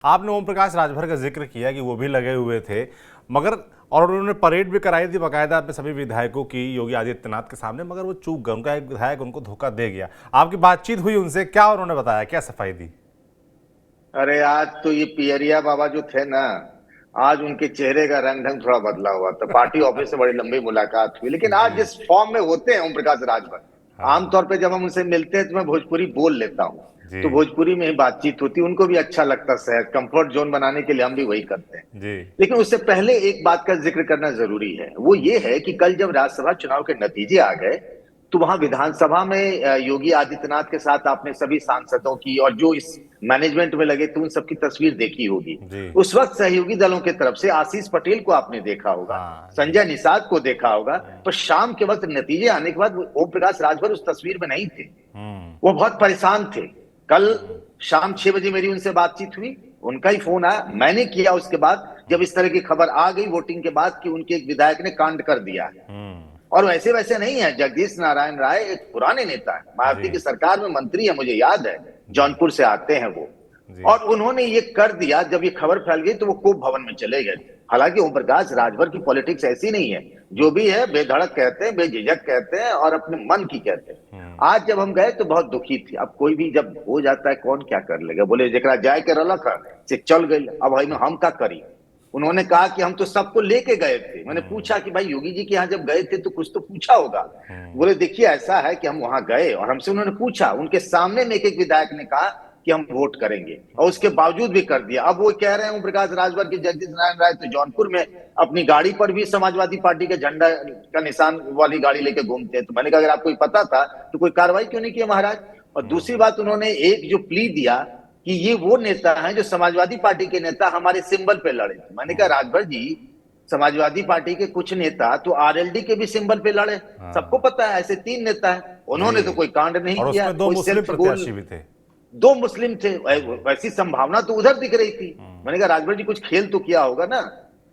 आपने ओम प्रकाश राजभर का जिक्र किया कि वो भी लगे हुए थे, मगर और उन्होंने परेड भी कराई थी बाकायदा अपने सभी विधायकों की योगी आदित्यनाथ के सामने, मगर वो चूक गए। उनका एक विधायक उनको धोखा दे गया। आपकी बातचीत हुई उनसे, क्या उन्होंने बताया, क्या सफाई दी? अरे आज तो ये पियरिया बाबा जो थे ना, आज उनके चेहरे का रंग ढंग थोड़ा बदला हुआ था। पार्टी ऑफिस से बड़ी लंबी मुलाकात हुई, लेकिन आज जी। जिस फॉर्म में होते हैं ओम प्रकाश राजभर, हाँ। आमतौर पे जब हम उनसे मिलते हैं तो मैं भोजपुरी बोल लेता हूँ, जी। तो भोजपुरी में ही बातचीत होती है। उनको भी अच्छा लगता है, कंफर्ट जोन बनाने के लिए हम भी वही करते हैं। जी। लेकिन उससे पहले एक बात का जिक्र करना जरूरी है, वो ये है कि कल जब राज्यसभा चुनाव के नतीजे आ गए तो वहां विधानसभा में योगी आदित्यनाथ के साथ आपने सभी सांसदों की और जो इस मैनेजमेंट में लगे थे उन सबकी तस्वीर देखी होगी। जी। उस वक्त सहयोगी दलों की तरफ से आशीष पटेल को आपने देखा होगा, हाँ। जी। संजय निषाद को देखा होगा, पर शाम के वक्त नतीजे आने के बाद ओम प्रकाश राजभर उस तस्वीर में नहीं थे। हम्म। वो बहुत परेशान थे। कल हम्म। शाम 6 बजे मेरी उनसे बातचीत हुई, उनका ही फोन आया, मैंने किया उसके बाद जब इस तरह की खबर आ गई वोटिंग के बाद कि उनके एक विधायक ने कांड कर दिया है। हम्म। और वैसे वैसे नहीं है, जगदीश नारायण राय एक पुराने नेता है, जी। मायावती की सरकार में मंत्री है, मुझे याद है, जी। जौनपुर से आते हैं वो। जी। और उन्होंने ये कर दिया। जब ये खबर फैल गई तो वो कोप भवन में चले गए। हालांकि ओम प्रकाश राजभर की पॉलिटिक्स ऐसी नहीं है, जो भी है बेधड़क कहते हैं, बेझिझक कहते हैं और अपने मन की कहते हैं। हम्म। आज जब हम गए तो बहुत दुखी थी। अब कोई भी जब हो जाता है कौन क्या कर लेगा, बोले जरा जाए के रलक से चल गई, अब भाई हम क्या करी। उन्होंने कहा कि हम तो सबको लेके गए थे। मैंने पूछा कि भाई योगी जी के यहाँ जब गए थे तो कुछ तो पूछा होगा। हम्म। बोले देखिए ऐसा है कि हम वहां गए और हमसे उन्होंने पूछा, उनके सामने में एक विधायक ने कहा कि हम वोट करेंगे और उसके बावजूद भी कर दिया। अब वो कह रहे हैं ओम प्रकाश राजभर की जगदीश नारायण राय तो जौनपुर में अपनी गाड़ी पर भी समाजवादी पार्टी के झंडा का निशान वाली गाड़ी लेके घूमते हैं। तो मैंने कहा अगर आपको पता था तो कोई कार्रवाई क्यों नहीं की महाराज। और दूसरी बात उन्होंने एक जो प्ली दिया कि ये वो नेता हैं जो समाजवादी पार्टी के नेता हमारे सिंबल पे लड़े। मैंने कहा राजभर जी, समाजवादी पार्टी के कुछ नेता तो आरएलडी के भी सिंबल पे लड़े, सबको हाँ। पता है, ऐसे 3 नेता है, उन्होंने तो जी। कोई कांड नहीं और किया, उसमें दो कोई मुस्लिम सेल्फ गोल। प्रत्याशी भी थे। 2 मुस्लिम थे, हम्म। वैसी संभावना तो उधर दिख रही थी। हम्म। मैंने कहा राजभर जी कुछ खेल तो किया होगा ना।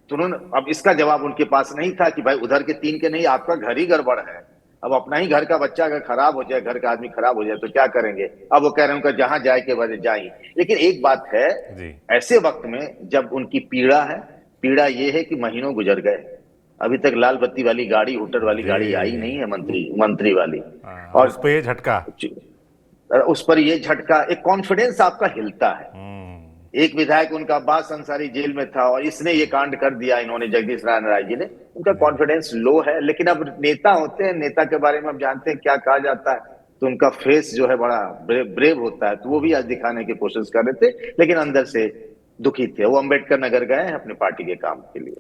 तो उन्होंने, अब इसका जवाब उनके पास नहीं था कि भाई उधर के 3 के नहीं, आपका घर ही गड़बड़ है। अब अपना ही घर का बच्चा अगर खराब हो जाए, घर का आदमी खराब हो जाए तो क्या करेंगे। अब वो कह रहे हैं उनका जहां जाए के वजह जाए। लेकिन एक बात है, जी। ऐसे वक्त में जब उनकी पीड़ा है, पीड़ा ये है कि महीनों गुजर गए, अभी तक लाल बत्ती वाली गाड़ी, हुटर वाली गाड़ी आई जी। नहीं है, मंत्री मंत्री वाली। हाँ, और और उस पे ये झटका। उस पर ये झटका, एक कॉन्फिडेंस आपका हिलता है। हम्म। एक विधायक उनका अब्बास अंसारी जेल में था और इसने ये कांड कर दिया, इन्होंने, जगदीश नारायण राय जी ने। उनका जी। कॉन्फिडेंस लो है। लेकिन अब नेता होते हैं, नेता के बारे में अब जानते हैं क्या कहा जाता है, तो उनका फेस जो है बड़ा ब्रेव होता है, तो वो भी आज दिखाने की कोशिश कर रहे थे, लेकिन अंदर से दुखी थे। वो अंबेडकर नगर गए हैं अपने पार्टी के काम के लिए।